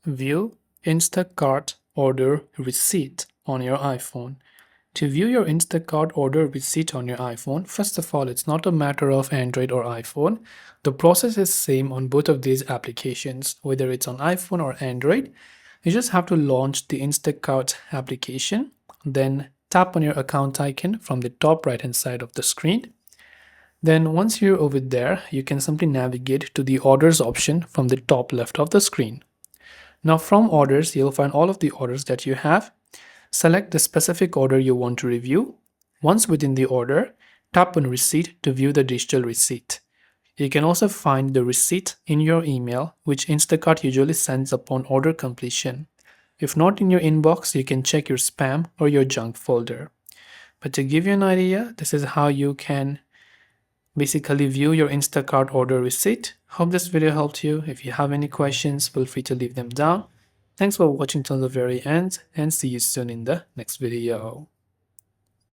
View Instacart order receipt on your iPhone. To view your Instacart order receipt on your iPhone, first of all, it's not a matter of Android or iPhone. The process is same on both of these applications, whether it's on iPhone or Android. You just have to launch the Instacart application, then tap on your account icon from the top right hand side of the screen. Then once you're over there, you can simply navigate to the orders option from the top left of the screen. Now from orders, you'll find all of the orders that you have. Select the specific order you want to review. Once within the order, tap on receipt to view the digital receipt. You can also find the receipt in your email, which Instacart usually sends upon order completion. If not in your inbox, you can check your spam or your junk folder. But to give you an idea, this is how you can basically view your Instacart order receipt. Hope this video helped you. If you have any questions, feel free to leave them down. Thanks for watching till the very end and see you soon in the next video.